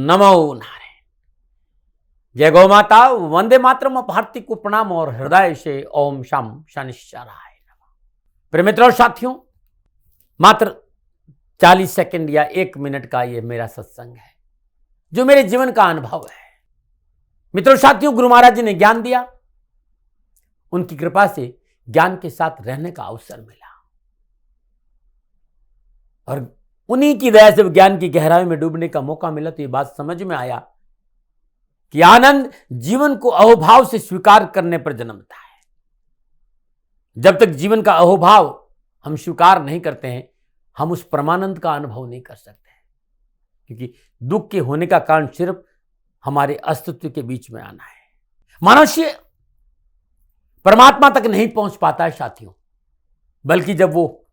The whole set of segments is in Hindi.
नमो नारायण। जय गौ माता, वंदे मातरम। भारती को प्रणाम और हृदय से ओम शम शनिश्चराय नमः। प्रिय मित्रों और साथियों, मात्र 40 सेकंड या 1 मिनट का ये मेरा सत्संग है जो मेरे जीवन का अनुभव है। मित्रों साथियों, गुरु महाराज जी ने ज्ञान दिया, उनकी कृपा से ज्ञान के साथ रहने का अवसर मिला और उन्हीं की दया से ज्ञान की गहराई में डूबने का मौका मिला। तो ये बात समझ में आया कि आनंद जीवन को अहोभाव से स्वीकार करने पर जन्मता है। जब तक जीवन का अहोभाव हम स्वीकार नहीं करते हैं, हम उस परमानंद का अनुभव नहीं कर सकते हैं, क्योंकि दुख के होने का कारण सिर्फ हमारे अस्तित्व के बीच में आना है। मनुष्य परमात्मा तक नहीं पहुंच पाता है साथियों, बल्कि जब वो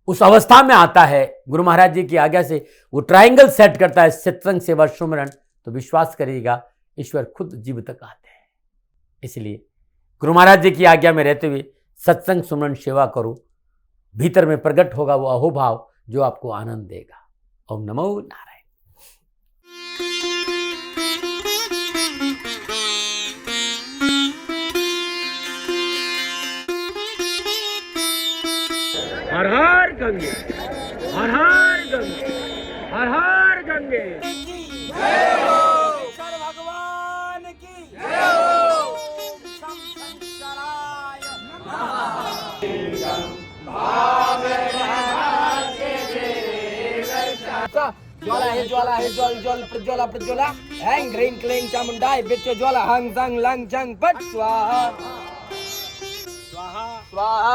उस अवस्था में आता है, गुरु महाराज जी की आज्ञा से वो ट्रायंगल सेट करता है, सत्संग सेवा सुमरन, तो विश्वास करिएगा ईश्वर खुद जीव तक आते हैं। इसलिए गुरु महाराज जी की आज्ञा में रहते हुए सत्संग सुमरन सेवा करो, भीतर में प्रकट होगा वो अहोभाव जो आपको आनंद देगा। ओम नमो नारायण। हर हर गंगे, हर हर गंगे, हर हर गंगे। जय हो शंकर भगवान की, जय हो शंकराय ज्वाला है, ज्वाला है, ज्वल ज्वल प्रज्वला प्रज्वला, हैंग ह्रीं क्लीं चामुंडाय बिच्च ज्वाला हंग संग लंग चंग पट स्वाहा स्वाहा स्वाहा।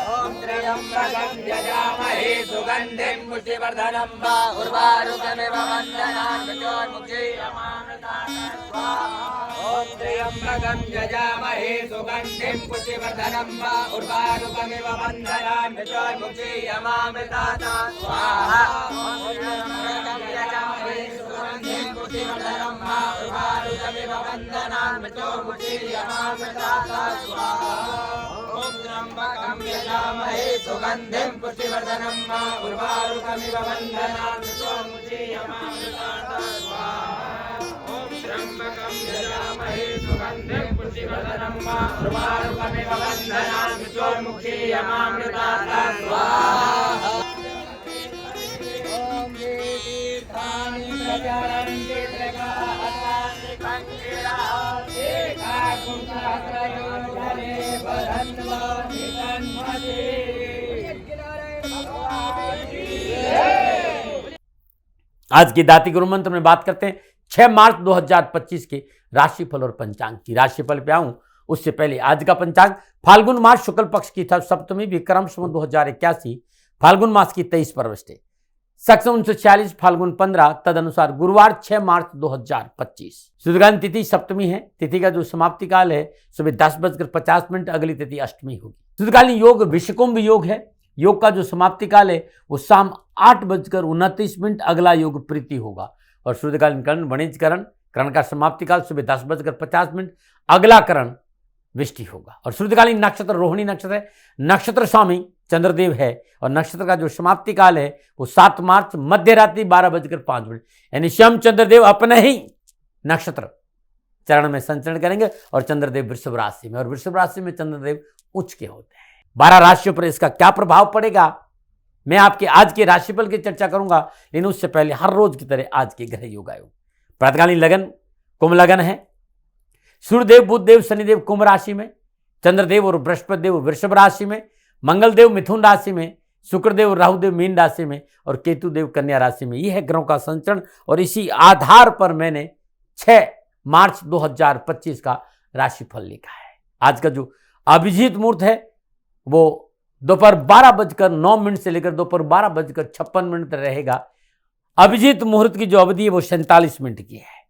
ओम त्र्यंबकं यजामहे सुगंधिं पुष्टिवर्धनं उर्वारुकमिव वन्दनान् मृत्योर्मुक्षीयमामृतात् स्वाहा। ओम त्र्यंबकं यजामहे सुगंधिं पुष्टिवर्धनं उर्वारुकमिव वन्दनान् मृत्योर्मुक्षीयमामृतात् स्वाहा। ओम त्र्यंबकं यजामहे सुगंधिं पुष्टिवर्धनं उर्वारुकमिव वन्दनान् मृत्योर्मुक्षीयमामृतात् स्वाहा। ओम त्र्यंबकं यजामहे सुगंधिं पुष्टिवर्धनं उर्वारुकमिव वन्दनान् मृत्योर्मुक्षीयमामृतात् स्वाहा। ओम त्र्यंबकं यजामहे सुगंधिं पुष्टिवर्धनं उर्वारुकमिव वन्दनान् मृत्योर्मुक्षीयमामृतात् स्वाहा। ओम तीर्थानि प्रचारन्ति त्रिकालानि कंकिरा एकाकुं सहस्रयोजने बधन्वानि तन्मते। आज की दाती गुरु मंत्र में बात करते हैं 6 मार्च 2025 के राशिफल और पंचांग की। राशिफल पे आऊं उससे पहले आज का पंचांग फाल्गुन मास शुक्ल पक्ष की था सप्तमी, विक्रम संवत 2081, फाल्गुन मास की 23 परवष्टे, सक्ष 1946, फाल्गुन 15, तदनुसार गुरुवार 6 मार्च 2025। सुदगान तिथि सप्तमी है। तिथि का जो समाप्ति काल है सुबह 10:50, अगली तिथि अष्टमी होगी। सुदकालीन योग विषकुंभ योग है। योग का जो समाप्ति काल है वो शाम 8:29, अगला योग प्रीति होगा। और शुद्धकालीन करण वणिज करण, करण का समाप्ति काल सुबह 10:50, अगला करण विष्टि होगा। और शुद्धकालीन नक्षत्र रोहिणी नक्षत्र है। नक्षत्र स्वामी चंद्रदेव है और नक्षत्र का जो समाप्ति काल है वो 7 मार्च मध्य रात्रि 12:05, यानी स्वयं चंद्रदेव अपने ही नक्षत्र चरण में संचरण करेंगे और चंद्रदेव वृषभ राशि में, और वृषभ राशि में चंद्रदेव उच्च के होते हैं। 12 राशियों पर इसका क्या प्रभाव पड़ेगा मैं आपके आज के राशिफल की चर्चा करूंगा, लेकिन उससे पहले हर रोज की तरह आज के ग्रह योग आयोग। प्रातकालीन लगन कुंभ लगन है। सूर्यदेव बुधदेव शनिदेव कुंभ राशि में, चंद्रदेव और बृहस्पति देव वृषभ राशि में, मंगलदेव मिथुन राशि में, शुक्रदेव राहुदेव मीन राशि में और केतुदेव कन्या राशि में। यह है ग्रहों का संचरण और इसी आधार पर मैंने 6 मार्च 2025 का राशिफल लिखा है। आज का जो अभिजीत मुहूर्त है वो दोपहर 12:09 से लेकर दोपहर 12:56 तक रहेगा। अभिजीत मुहूर्त की जो अवधि है वो 47 मिनट की है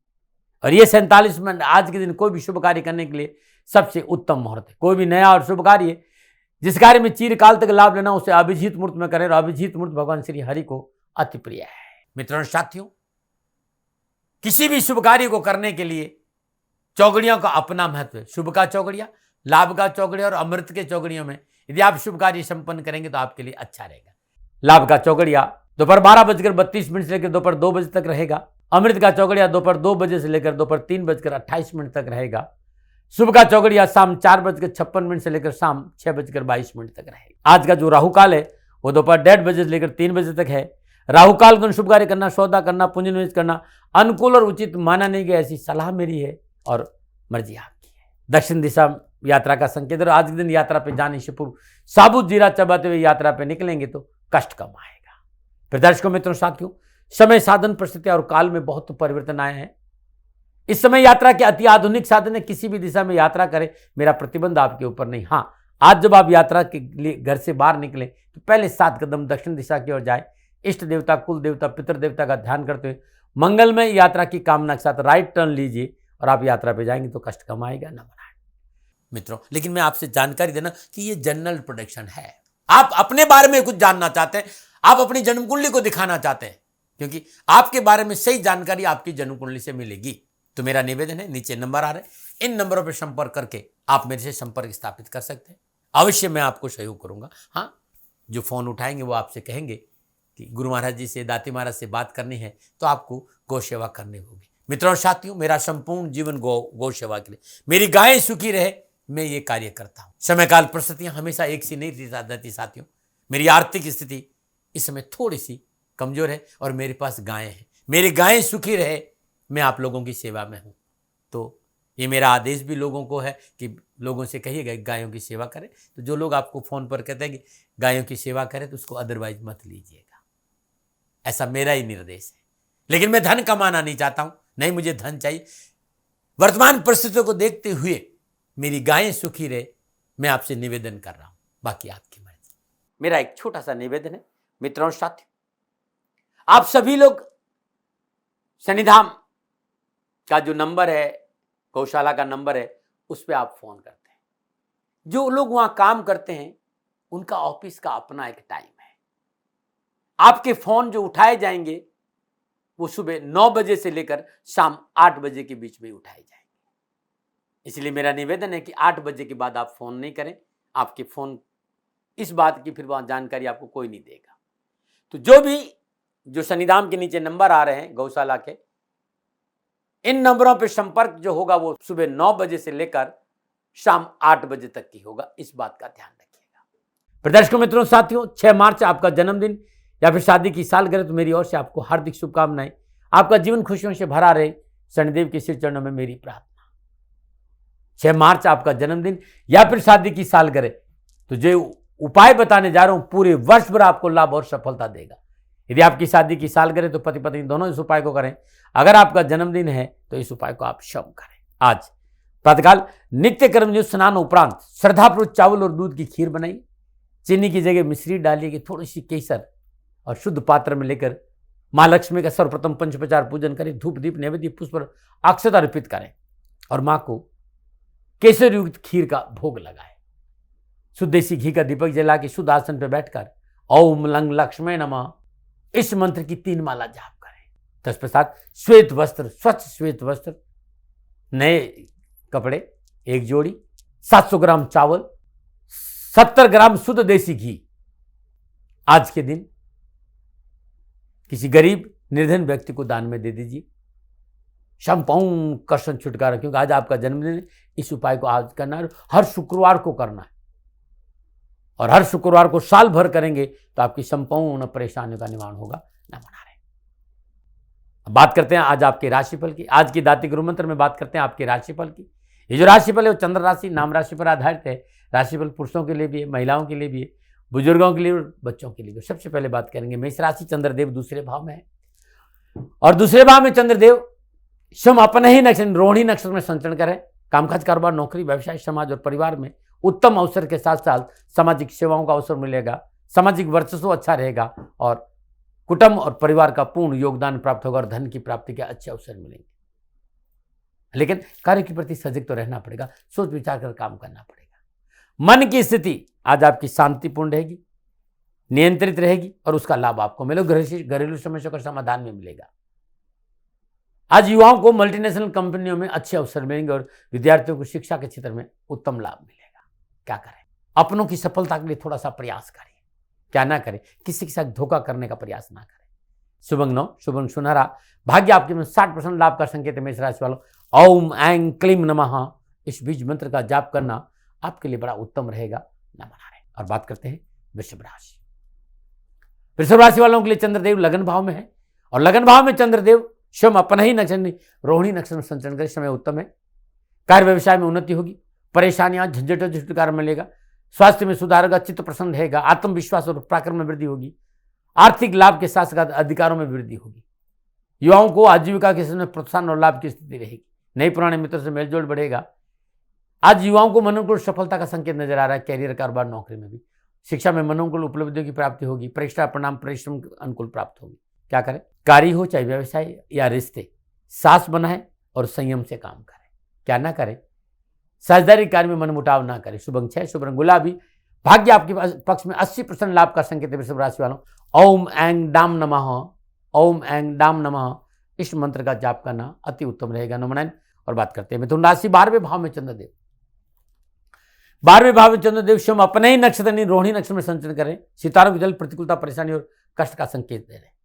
और ये 47 मिनट आज के दिन कोई भी शुभ कार्य करने के लिए सबसे उत्तम मुहूर्त है। कोई भी नया और शुभ कार्य जिस कार्य में चिरकाल तक लाभ लेना उसे अभिजीत मुहूर्त में करें और अभिजीत मुहूर्त भगवान श्री हरि को अति प्रिय है। मित्रों साथियों, किसी भी शुभ कार्य को करने के लिए चौगड़ियों का अपना महत्व है। शुभ का चौगड़िया, लाभ का चौगड़िया और अमृत के चौगड़ियों में यदि आप शुभ कार्य संपन्न करेंगे तो आपके लिए अच्छा रहेगा। लाभ का चौगड़िया दोपहर 12:32 से लेकर दोपहर 2 बजे तक रहेगा। अमृत का चौगड़िया दोपहर 2 बजे से लेकर दोपहर 3:28 तक रहेगा। शुभ का चौगड़िया शाम 4:56 से लेकर शाम 6:22 तक रहेगा। आज का जो राहु काल है वो दोपहर 1:30 बजे से लेकर 3 बजे तक है। राहु काल को शुभ कार्य करना, सौदा करना, पूंजी निवेश करना अनुकूल और उचित माना नहीं गया, ऐसी सलाह मेरी है और मर्जी आपकी है। दक्षिण दिशा यात्रा का संकेत और आज के दिन यात्रा पे जाने से पूर्व साबुत जीरा चबाते हुए यात्रा पे निकलेंगे तो कष्ट कम आएगा। फिर दर्शकों मित्रों साथियों, समय साधन परिस्थिति और काल में बहुत परिवर्तन आए हैं। इस समय यात्रा के अति आधुनिक साधन है। किसी भी दिशा में यात्रा करें, मेरा प्रतिबंध आपके ऊपर नहीं। हाँ, आज जब आप यात्रा के लिए घर से बाहर निकले तो पहले 7 कदम दक्षिण दिशा की ओर जाए। इष्ट देवता, कुल देवता, पितृ देवता का ध्यान करते हुए मंगलमय यात्रा की कामना के साथ राइट टर्न लीजिए और आप यात्रा पे जाएंगे तो कष्ट कम आएगा। न बनाए मित्रों, लेकिन मैं आपसे जानकारी देना कि ये जनरल प्रोडिक्शन है। आप अपने बारे में कुछ जानना चाहते हैं, आप अपनी जन्म कुंडली को दिखाना चाहते हैं, क्योंकि आपके बारे में सही जानकारी आपकी जन्म कुंडली से मिलेगी। तो मेरा निवेदन है, नीचे नंबर आ रहे हैं, इन नंबरों पर संपर्क करके आप मेरे से संपर्क स्थापित कर सकते हैं। अवश्य मैं आपको सहयोग करूंगा। हाँ, जो फोन उठाएंगे वो आपसे कहेंगे कि गुरु महाराज जी से, दाती महाराज से बात करनी है तो आपको गौ सेवा करनी होगी। मित्रों और साथियों, मेरा संपूर्ण जीवन गौ सेवा के लिए, मेरी गायें सुखी रहे, मैं ये कार्य करता हूँ। समय काल परिस्थितियां हमेशा एक सी नहीं रहती साथियों। मेरी आर्थिक स्थिति इस समय थोड़ी सी कमजोर है और मेरे पास गायें हैं। मेरी गायें सुखी रहे, मैं आप लोगों की सेवा में हूँ। तो ये मेरा आदेश भी लोगों को है कि लोगों से कहिएगा गायों की सेवा करें। तो जो लोग आपको फ़ोन पर कहते हैं कि गायों की सेवा करें तो उसको अदरवाइज मत लीजिएगा, ऐसा मेरा ही निर्देश है। लेकिन मैं धन कमाना नहीं चाहता हूँ, नहीं मुझे धन चाहिए। वर्तमान परिस्थितियों को देखते हुए मेरी गायें सुखी रहे, मैं आपसे निवेदन कर रहा हूँ, बाकी आपकी मर्जी। मेरा एक छोटा सा निवेदन है मित्रों साथियों, आप सभी लोग शनिधाम का जो नंबर है, गौशाला का नंबर है, उस पर आप फोन करते हैं। जो लोग वहां काम करते हैं उनका ऑफिस का अपना एक टाइम है। आपके फोन जो उठाए जाएंगे वो सुबह 9 बजे से लेकर शाम 8 बजे के बीच में उठाए जाएंगे। इसलिए मेरा निवेदन है कि 8 बजे के बाद आप फोन नहीं करें। आपके फोन इस बात की फिर वहां जानकारी आपको कोई नहीं देगा। तो जो शनिधाम के नीचे नंबर आ रहे हैं गौशाला के, इन नंबरों पर संपर्क जो होगा वो सुबह 9 बजे से लेकर शाम 8 बजे तक की होगा। इस बात का ध्यान रखिएगा। प्रदर्शकों मित्रों साथियों, 6 मार्च आपका जन्मदिन या फिर शादी की सालगिरह, तो मेरी ओर से आपको हार्दिक शुभकामनाएं। आपका जीवन खुशियों से भरा रहे, शनिदेव के श्री चरणों में मेरी प्रार्थना। 6 मार्च आपका जन्मदिन या फिर शादी की सालगिरह, तो जो उपाय बताने जा रहा हूं पूरे वर्ष भर आपको लाभ और सफलता देगा। यदि आपकी शादी की सालगिरह तो पति पत्नी दोनों इस उपाय को करें। अगर आपका जन्मदिन है तो इस उपाय को आप स्वयं करें। आज प्रातःकाल नित्य कर्म स्नान उपरांत श्रद्धापूर्वक चावल और दूध की खीर बनाइए। चीनी की जगह मिश्री डालिए, थोड़ी सी केसर और शुद्ध पात्र में लेकर माँ लक्ष्मी का सर्वप्रथम पंचोपचार पूजन करें। धूप दीप नैवेद्य पुष्प पर अक्षत अर्पित करें और माँ को केसर युक्त खीर का भोग लगाएं। शुद्ध देसी घी का दीपक जला के शुद्ध आसन पर बैठकर ओम लंग लक्ष्मी नमः इस मंत्र की 3 माला जाप करें। तत्पश्चात श्वेत वस्त्र, स्वच्छ श्वेत वस्त्र, नए कपड़े 1 जोड़ी, 700 ग्राम चावल, 70 ग्राम शुद्ध देसी घी आज के दिन किसी गरीब निर्धन व्यक्ति को दान में दे दीजिए। संपूर्ण कष्ट छुटकारा, क्योंकि आज आपका जन्मदिन है। इस उपाय को आज करना है, हर शुक्रवार को करना है। और हर शुक्रवार को साल भर करेंगे तो आपकी संपूर्ण परेशानियों का निवारण होगा। न मना रहे। अब बात करते हैं आज आपके राशिफल की। आज की दाती गुरु मंत्र में बात करते हैं आपके राशिफल की। ये जो राशिफल है वो चंद्र राशि नाम राशि पर आधारित है। राशिफल पुरुषों के लिए भी है, महिलाओं के लिए भी है, बुजुर्गों के लिए और बच्चों के लिए भी। सबसे पहले बात करेंगे मेष राशि। चंद्रदेव दूसरे भाव में है और दूसरे भाव में चंद्रदेव स्वयं अपने ही नक्षत्र रोहिणी नक्षत्र में संचरण करें। कामकाज, कारोबार, नौकरी, व्यवसाय, समाज और परिवार में उत्तम अवसर के साथ साथ सामाजिक सेवाओं का अवसर मिलेगा। सामाजिक वर्चस्व अच्छा रहेगा और कुटुंब और परिवार का पूर्ण योगदान प्राप्त होगा और धन की प्राप्ति के अच्छे अवसर मिलेंगे। लेकिन कार्य के प्रति सजग तो रहना पड़ेगा, सोच विचार कर काम करना पड़ेगा। मन की स्थिति आज आपकी शांतिपूर्ण रहेगी, नियंत्रित रहेगी और उसका लाभ आपको मिलेगा। घरेलू समस्याओं का समाधान में मिलेगा। आज युवाओं को मल्टीनेशनल कंपनियों में अच्छे अवसर मिलेंगे और विद्यार्थियों को शिक्षा के क्षेत्र में उत्तम लाभ मिलेगा। क्या करें? अपनों की सफलता के लिए थोड़ा सा प्रयास करें। क्या ना करें? किसी के साथ धोखा करने का प्रयास ना करें। शुभ अंक 9, शुभ अंक सुनहरा। भाग्य आपके में 60% लाभ का संकेत है। मेष राशि वालों, ओम ऐं क्लीम नमः इस बीज मंत्र का जाप करना आपके लिए बड़ा उत्तम रहेगा। न मना रहे। और बात करते हैं वृषभ राशि। वृषभ राशि वालों के लिए चंद्रदेव लगन भाव में है और लगन भाव में चंद्रदेव स्वयं अपना ही नक्षत्र रोहिणी नक्षत्र में संचरण करें। समय उत्तम है। कार्य व्यवसाय में उन्नति होगी। परेशानियां झंझटों से छुटकारा मिलेगा। स्वास्थ्य में सुधार होगा। चित्त प्रसन्न रहेगा। आत्मविश्वास और पराक्रम में वृद्धि होगी। आर्थिक लाभ के साथ साथ अधिकारों में वृद्धि होगी। युवाओं को आजीविका के समय प्रोत्साहन और लाभ की स्थिति रहेगी। नए पुराने मित्रों से मेलजोल बढ़ेगा। आज युवाओं को मनोनुकूल सफलता का संकेत नजर आ रहा है। कैरियर, कारोबार, नौकरी में भी। शिक्षा में मनोनुकूल उपलब्धियों की प्राप्ति होगी। परीक्षा परिणाम परिश्रम अनुकूल प्राप्त होगी। क्या करें? कार्य हो चाहे व्यवसाय या रिश्ते, सास बनाए और संयम से काम करें। क्या ना करें? साझेदारी कार्य में मनमुटाव ना करें। शुभ अंक 6, शुभ रंग गुलाबी। भाग्य आपके पक्ष में 80% लाभ का संकेत है। वृषभ राशि वालों, ओम ऐं डाम नमः, ओम ऐं डाम नमः इस मंत्र का जाप करना अति उत्तम रहेगा। नमन। और बात करते हैं मिथुन राशि। 12वें भाव में चंद्रदेव, 12वें भाव में चंद्रदेव स्वयं अपने ही नक्षत्र रोहिणी नक्षत्र में संचरण करें। सितारों के जल प्रतिकूलता, परेशानी और कष्ट का संकेत दे रहे हैं।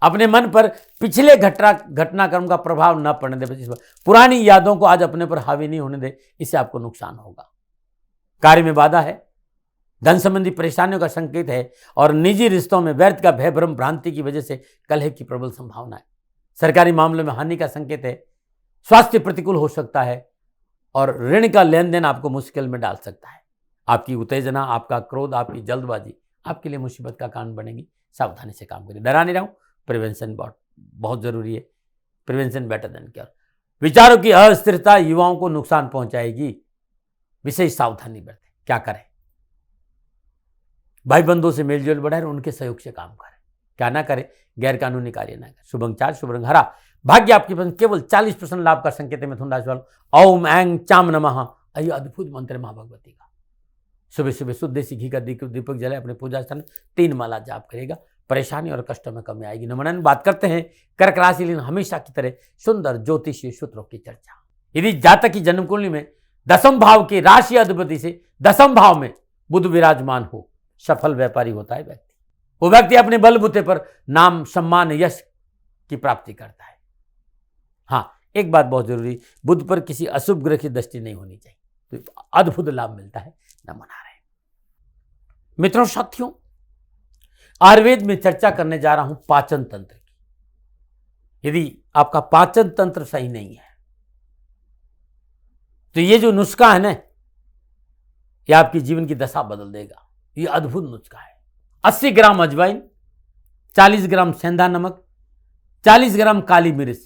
अपने मन पर पिछले घटनाक्रम का प्रभाव न पड़ने दे। पुरानी यादों को आज अपने पर हावी नहीं होने दे, इससे आपको नुकसान होगा। कार्य में बाधा है। धन संबंधी परेशानियों का संकेत है और निजी रिश्तों में व्यर्थ का भय भ्रम भ्रांति की वजह से कलह की प्रबल संभावना है। सरकारी मामलों में हानि का संकेत है। स्वास्थ्य प्रतिकूल हो सकता है और ऋण का लेन देन आपको मुश्किल में डाल सकता है। आपकी उत्तेजना, आपका क्रोध, आपकी जल्दबाजी आपके लिए मुसीबत का कारण बनेगी। सावधानी से काम करिए। डरा नहीं रहा हूं। प्रिवेंशन बहुत जरूरी है। Prevention better than cure. विचारों की अस्थिरता युवाओं को नुकसान पहुंचाएगी। विशेष सावधानी बरतें। क्या करें? भाई बंधुओं से मेलजोल बढ़ाए और उनके सहयोग से काम करें। क्या ना करें? गैर कानूनी कार्य ना करें। शुभ अंक 4, शुभ रंग हरा। भाग्य आपके पास केवल 40% लाभ का संकेत है। मिथुन राशि वालों, ओम ऐं चाम नमः यह अद्भुत मंत्र है मां भगवती का। सुबह सुबह शुद्ध देसी घी का दीपक जलाए, अपने पूजा स्थान 3 माला जाप करेगा। परेशानी और कष्टों में कमी आएगी। नमन। बात करते हैं कर्क राशि। लेकिन हमेशा की तरह सुंदर ज्योतिषीय सूत्रों की चर्चा। यदि जातक की जन्म कुंडली में 10वें भाव के राशि अधिपति से 10वें भाव में बुध विराजमान हो, सफल व्यापारी होता है व्यक्ति। वो व्यक्ति अपने बलबूते पर नाम, सम्मान, यश की प्राप्ति करता है। हाँ, एक बात बहुत जरूरी, बुध पर किसी अशुभ ग्रह की दृष्टि नहीं होनी चाहिए, तो अद्भुत लाभ मिलता है। न मना रहे। मित्रों, साथियों, आयुर्वेद में चर्चा करने जा रहा हूं पाचन तंत्र की। यदि आपका पाचन तंत्र सही नहीं है तो ये जो नुस्खा है ना, ये आपकी जीवन की दशा बदल देगा। ये अद्भुत नुस्खा है। 80 ग्राम अजवाइन, 40 ग्राम सेंधा नमक, 40 ग्राम काली मिर्च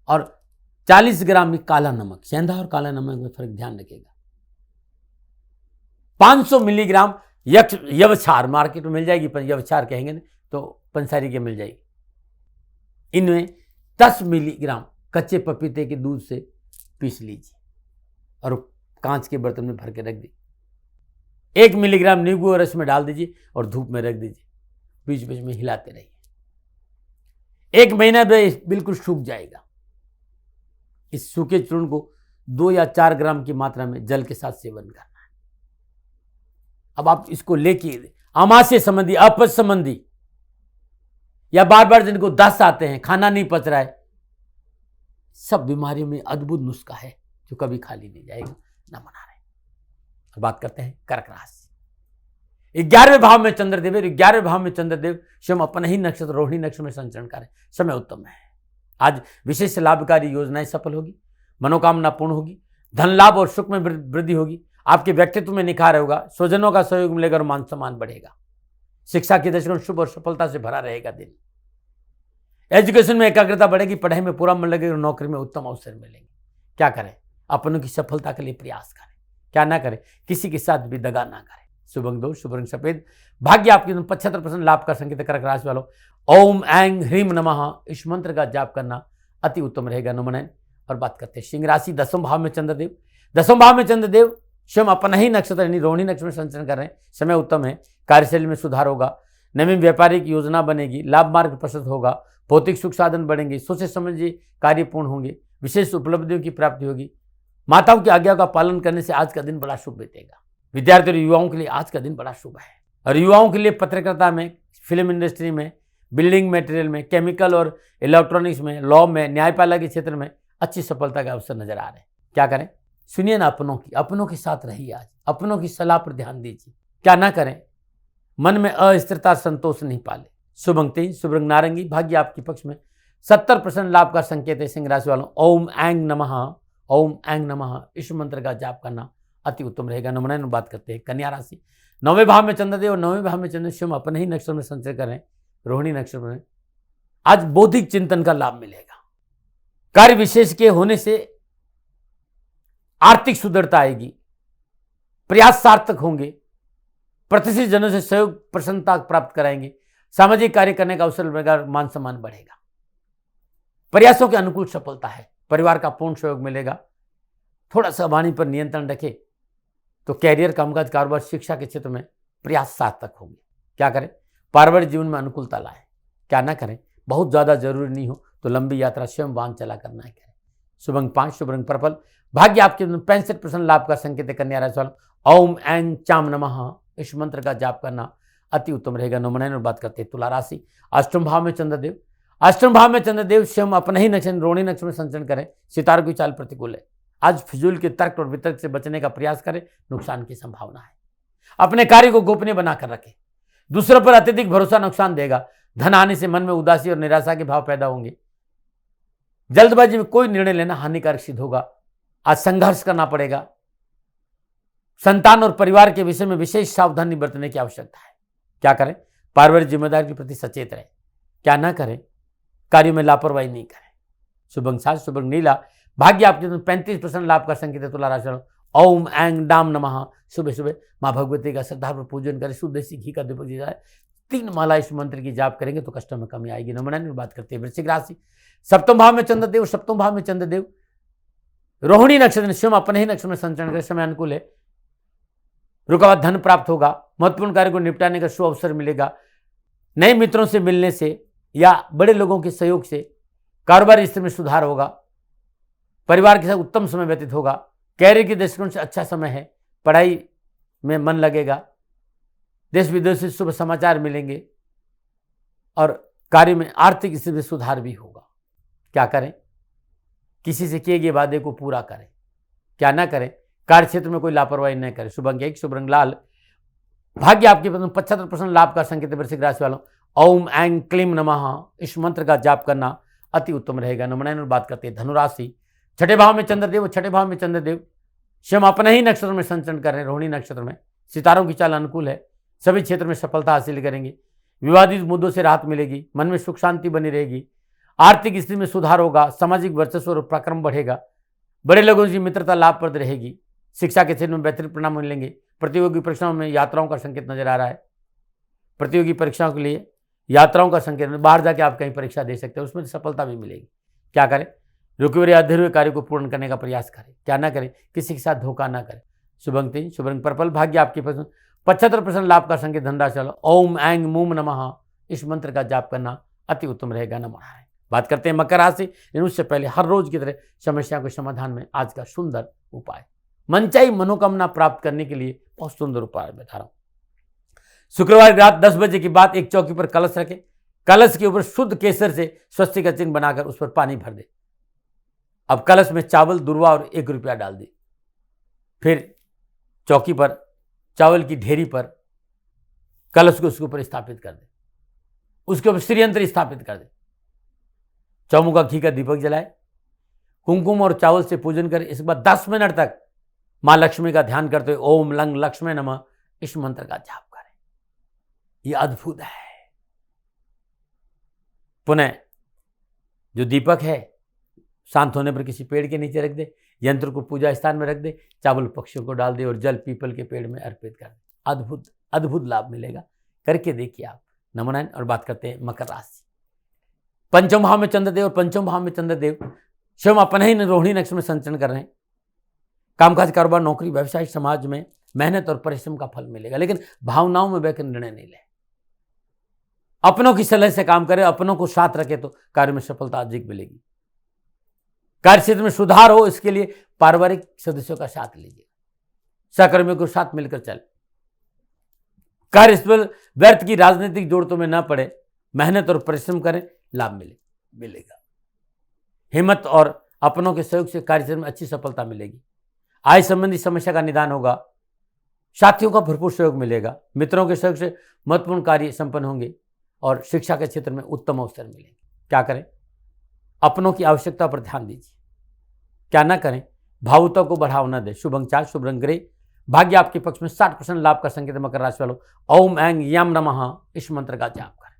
और 40 ग्राम काला नमक। सेंधा और काला नमक में फर्क ध्यान रखिएगा। 500 मिलीग्राम यवछार, मार्केट में मिल जाएगी, यवछार कहेंगे ना तो पंसारी के मिल जाएगी। इनमें 10 मिलीग्राम कच्चे पपीते के दूध से पीस लीजिए और कांच के बर्तन में भर के रख दीजिए। 1 मिलीग्राम नींबू और रस में डाल दीजिए और धूप में रख दीजिए। बीच बीच में हिलाते रहिए। 1 महीना में बिल्कुल सूख जाएगा। इस सूखे चूर्ण को 2 या 4 ग्राम की मात्रा में जल के साथ सेवन करना है। अब आप इसको लेके आमाशय संबंधी, अपच संबंधी या बार बार जिनको दस्त आते हैं, खाना नहीं पच रहा है, सब बीमारियों में अद्भुत नुस्खा है जो कभी खाली नहीं जाएगा। ना मना रहे। और बात करते हैं कर्क राशि। 11वें भाव में चंद्रदेव, 11वें भाव में चंद्रदेव स्वयं अपने ही नक्षत्र रोहिणी नक्षत्र में संचरण करें, समय उत्तम है। आज विशेष लाभकारी योजनाएं सफल होगी, मनोकामना पूर्ण होगी, धन लाभ और सुख में वृद्धि होगी, आपके व्यक्तित्व में निखार होगा, स्वजनों का सहयोग मिलेगा और मान सम्मान बढ़ेगा। शिक्षा के दृष्टिकोण शुभ और सफलता से भरा रहेगा दिन। एजुकेशन में एकाग्रता बढ़ेगी, पढ़ाई में पूरा मन लगेगा, नौकरी में उत्तम अवसर मिलेंगे। क्या करें? अपनों की सफलता के लिए प्रयास करें, क्या ना करें, किसी के साथ भी दगा ना करें। शुभ अंक 2, शुभ रंग सफेद, भाग्य आपके 75% लाभ का संकेत कर्क राशि वालों। ओम ऐं ह्रीम नमः इस मंत्र का जाप करना अति उत्तम रहेगा। नमन। और बात करते हैं सिंह राशि, 10वें भाव में चंद्रदेव, 10वें भाव में चंद्रदेव स्वयं अपना ही नक्षत्र यानी रोहिणी नक्षत्र में संचरण कर रहे हैं, समय उत्तम है। कार्यशैली में सुधार होगा, नवीन व्यापारिक योजना बनेगी, लाभ मार्ग प्रशस्त होगा, भौतिक सुख साधन बढ़ेंगे, सोचे समझे कार्य पूर्ण होंगे, विशेष उपलब्धियों की प्राप्ति होगी। माताओं की आज्ञा का पालन करने से आज का दिन बड़ा शुभ बीतेगा। विद्यार्थी और युवाओं के लिए आज का दिन बड़ा शुभ है। और युवाओं के लिए पत्रकारिता में, फिल्म इंडस्ट्री में, बिल्डिंग मटेरियल में, केमिकल और इलेक्ट्रॉनिक्स में, लॉ में, न्यायपालिका के क्षेत्र में अच्छी सफलता के अवसर नजर आ रहे हैं। क्या करें? सुनिए ना अपनों के साथ रहिए, आज अपनों की सलाह पर ध्यान दीजिए। क्या ना करें? मन में अस्थिरता, संतोष नहीं पाले। शुभ अंक 3, शुभ रंग नारंगी, भाग्य आपके पक्ष में, 70% लाभ का संकेत है। सिंह राशि वालों ओम ऐं नमः, ओम ऐं नमः इस मंत्र का जाप करना अति उत्तम रहेगा। नमन। बात करते हैं कन्या राशि, 9वें भाव में चंद्रदेव और 9वें भाव में चंद्र स्वयं अपने ही नक्षत्र में संचय करें, रोहिणी नक्षत्र में। आज बौद्धिक चिंतन का लाभ मिलेगा, कार्य विशेष के होने से आर्थिक सुदृढ़ता आएगी, प्रयास सार्थक होंगे, प्रतिष्ठित जनों से सहयोग प्रसन्नता प्राप्त कराएंगे, सामाजिक कार्य करने का अवसर मिलेगा, मान सम्मान बढ़ेगा, प्रयासों के अनुकूल सफलता है, परिवार का पूर्ण सहयोग मिलेगा। थोड़ा सा वाणी पर नियंत्रण रखें तो कैरियर, कामकाज, कारोबार, शिक्षा के क्षेत्र में प्रयास सार्थक होंगे। क्या करें? पारिवारिक जीवन में अनुकूलता लाएं। क्या ना करें? बहुत ज्यादा जरूरी नहीं हो तो लंबी यात्रा स्वयं वाहन चला करना है करें। शुभ अंक 5, शुभ रंग पर्पल, भाग्य आपके 65% लाभ का संकेत है। कन्या राशि वालों ओम ऐं चाम नमः इस मंत्र का जाप करना अति उत्तम रहेगा। नमन। और बात करते हैं तुला राशि, 8वें भाव में चंद्रदेव, 8वें भाव में चंद्रदेव स्वयं अपने ही नक्षत्र रोहिणी नक्षत्र में संचरण करें, सितारों की चाल प्रतिकूल है। आज फिजूल के तर्क और वितर्क से बचने का प्रयास करें, नुकसान की संभावना है। अपने कार्य को गोपनीय बनाकर रखें, दूसरों पर अत्यधिक भरोसा नुकसान देगा। धन आने से मन में उदासी और निराशा के भाव पैदा होंगे। जल्दबाजी में कोई निर्णय लेना हानिकारक सिद्ध होगा। आज संघर्ष करना पड़ेगा। संतान और परिवार के विषय में विशेष सावधानी बरतने की आवश्यकता है। क्या करें? पारिवारिक जिम्मेदारी के प्रति सचेत रहें। क्या ना करें? कार्यों में लापरवाही नहीं करें। शुभ अंक 7, शुभ रंग नीला, भाग्य आपके 35% लाभ का संकेत है। तुला राशि वालों ओम ऐं डाम नमः, सुबह सुबह माँ भगवती का श्रद्धापूर्वक पूजन करें, शुद्ध देसी घी का दीपक दिया जाए, 3 माला इस मंत्र की जाप करेंगे तो कष्टों में कमी आएगी। नमन। बात करते हैं वृश्चिक राशि, 7वें भाव में चंद्रदेव, 7वें भाव में चंद्रदेव रोहिणी नक्षत्र स्वयं अपने ही नक्षत्र में संचरण करें, समय अनुकूल है। रुका हुआ धन प्राप्त होगा, महत्वपूर्ण कार्य को निपटाने का शुभ अवसर मिलेगा। नए मित्रों से मिलने से या बड़े लोगों के सहयोग से कारोबारी स्थिति में सुधार होगा। परिवार के साथ उत्तम समय व्यतीत होगा। कैरियर के दृष्टिकोण से अच्छा समय है, पढ़ाई में मन लगेगा, देश विदेश से शुभ समाचार मिलेंगे और कार्य में आर्थिक स्थिति में सुधार भी होगा। क्या करें? किसी से किए गए वादे को पूरा करें। क्या ना करें? कार्य क्षेत्र में कोई लापरवाही न करें। शुभ अंक 1, शुभ रंग लाल, भाग्य आपके 75% लाभ का संकेत है। वृश्चिक राशि वालों ओम ऐं क्लीम नमः इस मंत्र का जाप करना अति उत्तम रहेगा। नमन। बात करते हैं धनुराशि, 6ठे भाव में चंद्रदेव, 6ठे भाव में चंद्रदेव स्वयं अपने ही नक्षत्र में संचरण कर रहे हैं, रोहिणी नक्षत्र में। सितारों की चाल अनुकूल है, सभी क्षेत्र में सफलता हासिल करेंगे। विवादित मुद्दों से राहत मिलेगी, मन में सुख शांति बनी रहेगी, आर्थिक स्थिति में सुधार होगा, सामाजिक वर्चस्व और पराक्रम बढ़ेगा, बड़े लोगों की मित्रता लाभप्रद रहेगी। शिक्षा के क्षेत्र में बेहतर परिणाम मिलेंगे। प्रतियोगी परीक्षाओं में यात्राओं का संकेत नजर आ रहा है। प्रतियोगी परीक्षाओं के लिए यात्राओं का संकेत, बाहर जाके आप कहीं परीक्षा दे सकते हैं, उसमें सफलता भी मिलेगी। क्या करें? रुके हुए अधूरे हुए कार्य को पूर्ण करने का प्रयास करें। क्या ना करें? किसी के साथ धोखा ना करें। शुभ अंक 3, शुभ रंग पर्पल, भाग्य आपके 75% लाभ का संकेत धनराशि वालों ओम ऐं मूम नमः इस मंत्र का जाप करना अति उत्तम रहेगा। नमः। बात करते हैं मकर राशि, लेकिन उससे पहले हर रोज की तरह समस्या के समाधान में आज का सुंदर उपाय, मनचाही मनोकामना प्राप्त करने के लिए बहुत सुंदर उपाय बता रहा हूं। शुक्रवार रात 10 बजे के बाद एक चौकी पर कलश रखें, कलश के ऊपर शुद्ध केसर से स्वस्तिक का चिन्ह बनाकर उस पर पानी भर दे। अब कलश में चावल, दूर्वा और 1 रुपया डाल दे। फिर चौकी पर, चावल की ढेरी पर कलश को उसके ऊपर स्थापित कर दे, उसके ऊपर श्रीयंत्र स्थापित कर दे, चौमुखा घी का दीपक जलाए, कुमकुम और चावल से पूजन करे। इसके बाद 10 मिनट तक मां लक्ष्मी का ध्यान करते हुए ओम लंग लक्ष्मी नमः इस मंत्र का जाप करें। यह अद्भुत है। पुनः जो दीपक है शांत होने पर किसी पेड़ के नीचे रख दे, यंत्र को पूजा स्थान में रख दे, चावल पक्षियों को डाल दे और जल पीपल के पेड़ में अर्पित कर दे। अद्भुत अद्भुत लाभ मिलेगा, करके देखिए आप। नमो नारायण। और बात करते हैं मकर राशि। पंचम भाव में चंद्रदेव और पंचम भाव में चंद्रदेव स्वयं अपने ही रोहिणी नक्षत्र में संचरण कर रहे हैं। कामकाज, कारोबार, नौकरी, व्यवसाय, समाज में मेहनत और परिश्रम का फल मिलेगा, लेकिन भावनाओं में बहकर निर्णय नहीं ले। अपनों की सलाह से काम करें, अपनों को साथ रखे तो कार्य में सफलता अधिक मिलेगी। कार्य क्षेत्र में सुधार हो, इसके लिए पारिवारिक सदस्यों का साथ लीजिए, सहकर्मियों के साथ मिलकर चले। कार्यस्थल व्यर्थ की राजनीतिक जोड़तों में न पड़े, मेहनत और परिश्रम करें, लाभ मिलेगा। हिम्मत और अपनों के सहयोग से कार्यक्षेत्र में अच्छी सफलता मिलेगी। आय संबंधी समस्या का निदान होगा, साथियों का भरपूर सहयोग मिलेगा, मित्रों के सहयोग से महत्वपूर्ण कार्य संपन्न होंगे और शिक्षा के क्षेत्र में उत्तम अवसर मिलेंगे। क्या करें? अपनों की आवश्यकता पर ध्यान दीजिए। क्या ना करें? भावुकता को बढ़ावा न दें। शुभ अंक 4, शुभ रंग ग्रे, भाग्य आपके पक्ष में। 60% लाभ का संकेत मकर राशि वालों ओम ऐं यम नमः इस मंत्र का जाप करें।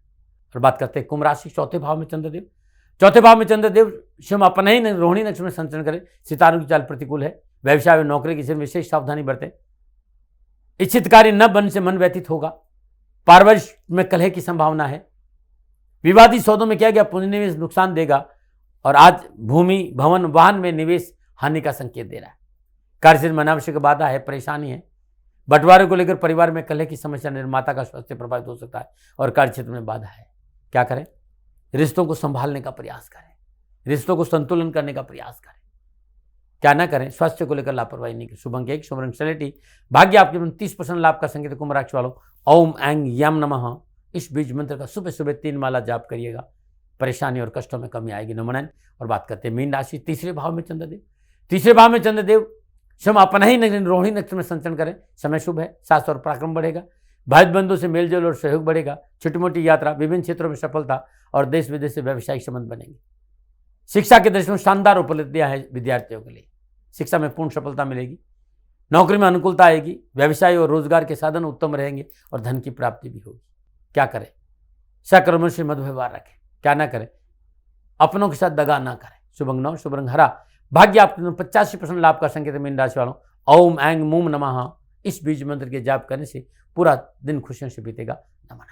और बात करते हैं कुंभ राशि। चौथे भाव में चंद्रदेव, चौथे भाव में चंद्रदेव स्वयं अपने ही रोहिणी नक्षत्र में संचरण करें। सितारों की चाल प्रतिकूल है। व्यवसाय और नौकरी की विशेष सावधानी बरतें। इच्छित कार्य न बनने से मन व्यतीत होगा। पारिवारिक में कलह की संभावना है। विवादी सौदों में किया गया पूंजी निवेश नुकसान देगा। और आज भूमि, भवन, वाहन में निवेश हानि का संकेत दे रहा है। कार्यक्षेत्र में अनावश्यक बाधा है, परेशानी है। बंटवारे को लेकर परिवार में कलह की समस्या, निर्माता का स्वास्थ्य प्रभावित हो सकता है और कार्यक्षेत्र में बाधा है। क्या करें? रिश्तों को संभालने का प्रयास करें, रिश्तों को संतुलन करने का प्रयास करें। क्या ना करें? स्वास्थ्य को लेकर लापरवाही नहीं करें। शुभ अंक 1, शुभ रंग स्लेटी, भाग्य आपके 30% लाभ का संकेत कुंभ राशि वालों ओम ऐं यम नमः इस बीज मंत्र का सुबह सुबह 3 माला जाप करिएगा, परेशानी और कष्टों में कमी आएगी। नमो नारायण। और बात करते हैं मीन राशि। तीसरे भाव में चंद्रदेव, तीसरे भाव में चंद्रदेव स्वयं अपना ही रोहिणी नक्षत्र में संचरण करें। समय शुभ है, साहस और पराक्रम बढ़ेगा, भाई बंधुओं से मेलजोल और सहयोग बढ़ेगा। छोटी मोटी यात्रा, विभिन्न क्षेत्रों में सफलता और देश विदेश से व्यावसायिक संबंध बनेंगे। शिक्षा के दृष्टि में शानदार उपलब्धियां हैं विद्यार्थियों के लिए। शिक्षा में पूर्ण सफलता मिलेगी, नौकरी में अनुकूलता आएगी, व्यवसाय और रोजगार के साधन उत्तम रहेंगे और धन की प्राप्ति भी होगी। क्या करें? सहकर्मियों से मधुव्यवहार रखें। क्या ना करें? अपनों के साथ दगा ना करें। शुभ अंक 9, शुभ रंग हरा, भाग्य आपके 85% लाभ का संकेत मीन राशि वालों ओम ऐं मूम नमः इस बीज मंत्र के जाप करने से पूरा दिन खुशियों से बीतेगा। नमन।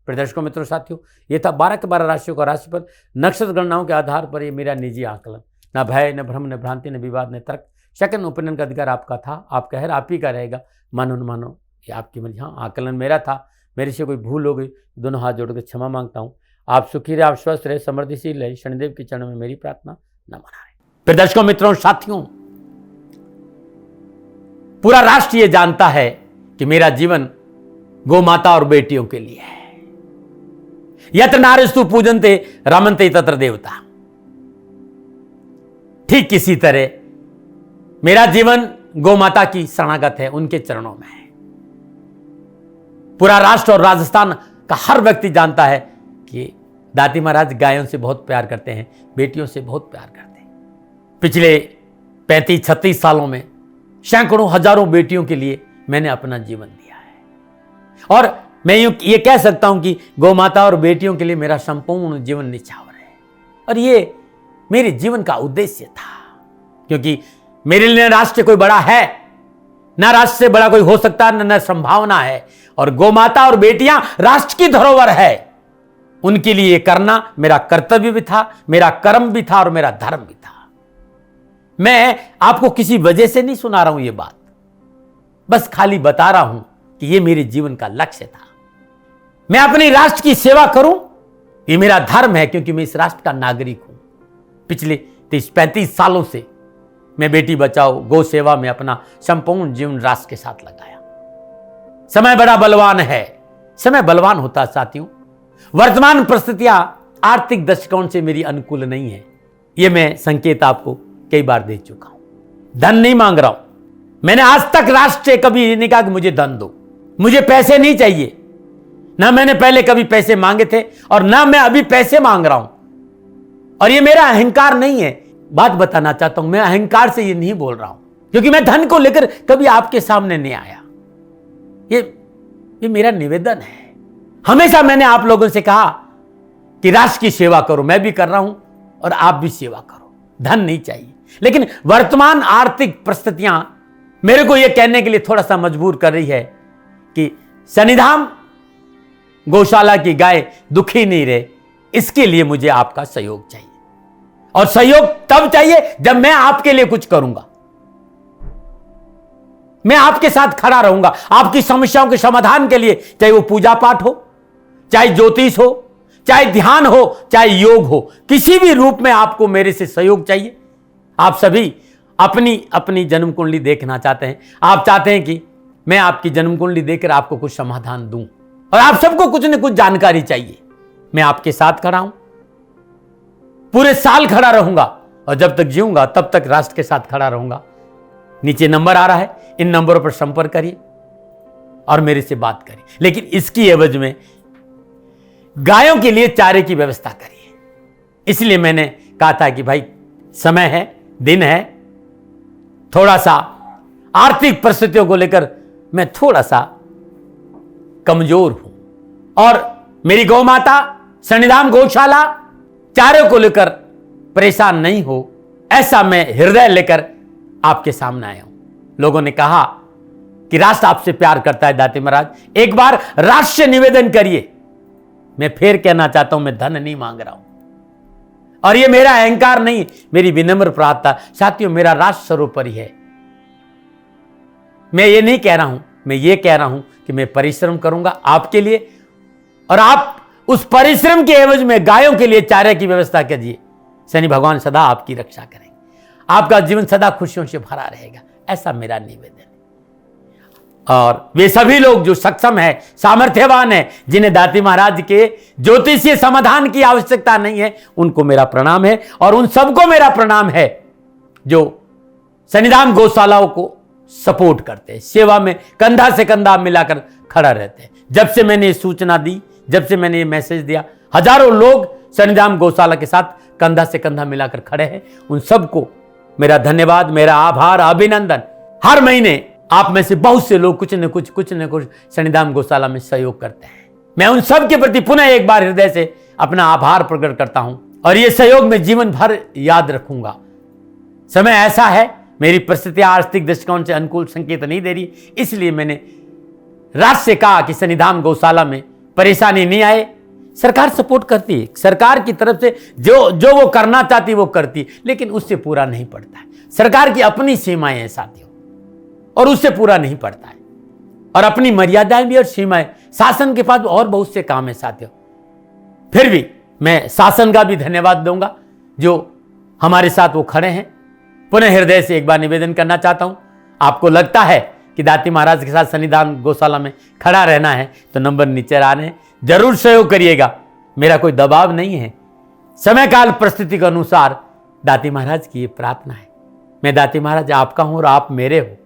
प्रदर्शकों, मित्रों, साथियों, ये था 12 के 12 राशियों का राशिफल। नक्षत्र गणनाओं के आधार पर ये मेरा निजी आकलन, न भय, न भ्रम, न भ्रांति, न विवाद, न तर्क। सेकंड ओपिनियन का अधिकार आपका था, आपका है, आप ही का रहेगा। मानो न मानो ये आपकी मर्जी। हाँ, आकलन मेरा था, मेरे से कोई भूल हो गई, दोनों हाथ जोड़कर क्षमा मांगता हूँ। आप सुखी रहे, आप स्वस्थ रहे, समृद्धिशील रहे, शनिदेव के चरणों में मेरी प्रार्थना। नमन। प्रदर्शकों, मित्रों, साथियों, पूरा राष्ट्र ये जानता है कि मेरा जीवन गौ माता और बेटियों के लिए है। यत्र नारीस्तु पूजन्ते रमन्ते तत्र देवता। ठीक किसी तरह मेरा जीवन गौ माता की शरणागत है, उनके चरणों में है। पूरा राष्ट्र और राजस्थान का हर व्यक्ति जानता है कि दादी महाराज गायों से बहुत प्यार करते हैं, बेटियों से बहुत प्यार करते हैं। पिछले 35-36 सालों में सैकड़ों हजारों बेटियों के लिए मैंने अपना जीवन दिया है और मैं ये कह सकता हूं कि गौ माता और बेटियों के लिए मेरा संपूर्ण जीवन निछावर है। और ये मेरे जीवन का उद्देश्य था, क्योंकि मेरे लिए राष्ट्र कोई बड़ा है, ना राष्ट्र से बड़ा कोई हो सकता, न संभावना है। और गौ माता और बेटियां राष्ट्र की धरोहर है, उनके लिए ये करना मेरा कर्तव्य भी था, मेरा कर्म भी था और मेरा धर्म भी था। मैं आपको किसी वजह से नहीं सुना रहा हूं ये बात, बस खाली बता रहा हूं कि ये मेरे जीवन का लक्ष्य था। मैं अपने राष्ट्र की सेवा करूं, ये मेरा धर्म है, क्योंकि मैं इस राष्ट्र का नागरिक हूं। पिछले 30-35 सालों से मैं बेटी बचाओ, गौ सेवा में अपना संपूर्ण जीवन राष्ट्र के साथ लगाया। समय बड़ा बलवान है, समय बलवान होता साथियों। वर्तमान परिस्थितियां आर्थिक दृष्टिकोण से मेरी अनुकूल नहीं है, यह मैं संकेत आपको कई बार दे चुका हूं। धन नहीं मांग रहा हूं, मैंने आज तक राष्ट्र से कभी नहीं कहा कि मुझे धन दो, मुझे पैसे नहीं चाहिए। ना मैंने पहले कभी पैसे मांगे थे और ना मैं अभी पैसे मांग रहा हूं। और ये मेरा अहंकार नहीं है। बात बताना चाहता हूं, मैं अहंकार से ये नहीं बोल रहा हूं, क्योंकि मैं धन को लेकर कभी आपके सामने नहीं आया। ये मेरा निवेदन है। हमेशा मैंने आप लोगों से कहा कि राष्ट्र की सेवा करो, मैं भी कर रहा हूं और आप भी सेवा करो। धन नहीं चाहिए, लेकिन वर्तमान आर्थिक परिस्थितियां मेरे को यह कहने के लिए थोड़ा सा मजबूर कर रही है कि शनिधाम गौशाला की गाय दुखी नहीं रहे, इसके लिए मुझे आपका सहयोग चाहिए। और सहयोग तब चाहिए जब मैं आपके लिए कुछ करूंगा, मैं आपके साथ खड़ा रहूंगा आपकी समस्याओं के समाधान के लिए, चाहे वो पूजा पाठ हो, चाहे ज्योतिष हो, चाहे ध्यान हो, चाहे योग हो, किसी भी रूप में आपको मेरे से सहयोग चाहिए। आप सभी अपनी अपनी जन्म कुंडली देखना चाहते हैं, आप चाहते हैं कि मैं आपकी जन्म कुंडली देखकर आपको कुछ समाधान दूं, और आप सबको कुछ न कुछ जानकारी चाहिए। मैं आपके साथ खड़ा हूं, पूरे साल खड़ा रहूंगा, और जब तक जीऊंगा तब तक राष्ट्र के साथ खड़ा रहूंगा। नीचे नंबर आ रहा है, इन नंबरों पर संपर्क करिए और मेरे से बात करिए, लेकिन इसकी एवज में गायों के लिए चारे की व्यवस्था करिए। इसलिए मैंने कहा था कि भाई समय है, दिन है, थोड़ा सा आर्थिक परिस्थितियों को लेकर मैं थोड़ा सा कमजोर हूं, और मेरी गौ माता शनिधाम गौशाला चारे को लेकर परेशान नहीं हो, ऐसा मैं हृदय लेकर आपके सामने आया हूं। लोगों ने कहा कि राष्ट्र आपसे प्यार करता है दाती महाराज, एक बार राष्ट्र से निवेदन करिए। मैं फिर कहना चाहता हूं, मैं धन नहीं मांग रहा हूं, और ये मेरा अहंकार नहीं, मेरी विनम्र प्रार्थना। साथियों, मेरा राष्ट्र सर्वोपरि है। मैं ये नहीं कह रहा हूं, मैं ये कह रहा हूं कि मैं परिश्रम करूंगा आपके लिए, और आप उस परिश्रम के एवज में गायों के लिए चारे की व्यवस्था कीजिए। शनि भगवान सदा आपकी रक्षा करेंगे, आपका जीवन सदा खुशियों से भरा रहेगा, ऐसा मेरा निवेदन है। और वे सभी लोग जो सक्षम है, सामर्थ्यवान है, जिन्हें दाती महाराज के ज्योतिषीय समाधान की आवश्यकता नहीं है, उनको मेरा प्रणाम है। और उन सबको मेरा प्रणाम है जो शनिधाम गौशालाओं को सपोर्ट करते हैं, सेवा में कंधा से कंधा मिलाकर खड़ा रहते हैं। जब से मैंने ये सूचना दी, जब से मैंने ये मैसेज दिया, हजारों लोग शनिधाम गौशाला के साथ कंधा से कंधा मिलाकर खड़े हैं। उन सबको मेरा धन्यवाद, मेरा आभार, अभिनंदन। हर महीने आप में से बहुत से लोग कुछ न कुछ शनिधाम गौशाला में सहयोग करते हैं। मैं उन सब के प्रति पुनः एक बार हृदय से अपना आभार प्रकट करता हूं, और यह सहयोग मैं जीवन भर याद रखूंगा। समय ऐसा है, मेरी परिस्थितियां आर्थिक दृष्टिकोण से अनुकूल संकेत नहीं दे रही, इसलिए मैंने राष्ट्र से कहा कि शनिधाम गौशाला में परेशानी नहीं आए। सरकार सपोर्ट करती है, सरकार की तरफ से जो वो करना चाहती वो करती, लेकिन उससे पूरा नहीं पड़ता है। सरकार की अपनी सीमाएं हैं साथियों, और उससे पूरा नहीं पड़ता है, और अपनी मर्यादाएं भी और सीमाएं। शासन के पास और बहुत से काम है साथियों। फिर भी मैं शासन का भी धन्यवाद दूंगा जो हमारे साथ वो खड़े हैं। पुनः हृदय से एक बार निवेदन करना चाहता हूं, आपको लगता है कि दाती महाराज के साथ शनिधाम गौशाला में खड़ा रहना है तो नंबर नीचे आ रहे हैं, जरूर सहयोग करिएगा। मेरा कोई दबाव नहीं है, समय काल परिस्थिति के अनुसार दाती महाराज की ये प्रार्थना है। मैं दाती महाराज आपका हूं और आप मेरे हो,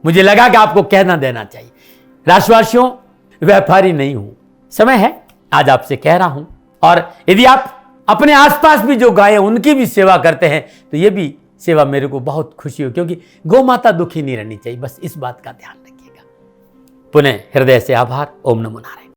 मुझे लगा कि आपको कहना देना चाहिए। राष्ट्रवासियों, व्यापारी नहीं हूं, समय है आज आपसे कह रहा हूं। और यदि आप अपने आसपास भी जो गाय उनकी भी सेवा करते हैं तो ये भी सेवा मेरे को बहुत खुशी हो, क्योंकि गौ माता दुखी नहीं रहनी चाहिए, बस इस बात का ध्यान रखिएगा। पुनः हृदय से आभार। ओम नमो नारायण।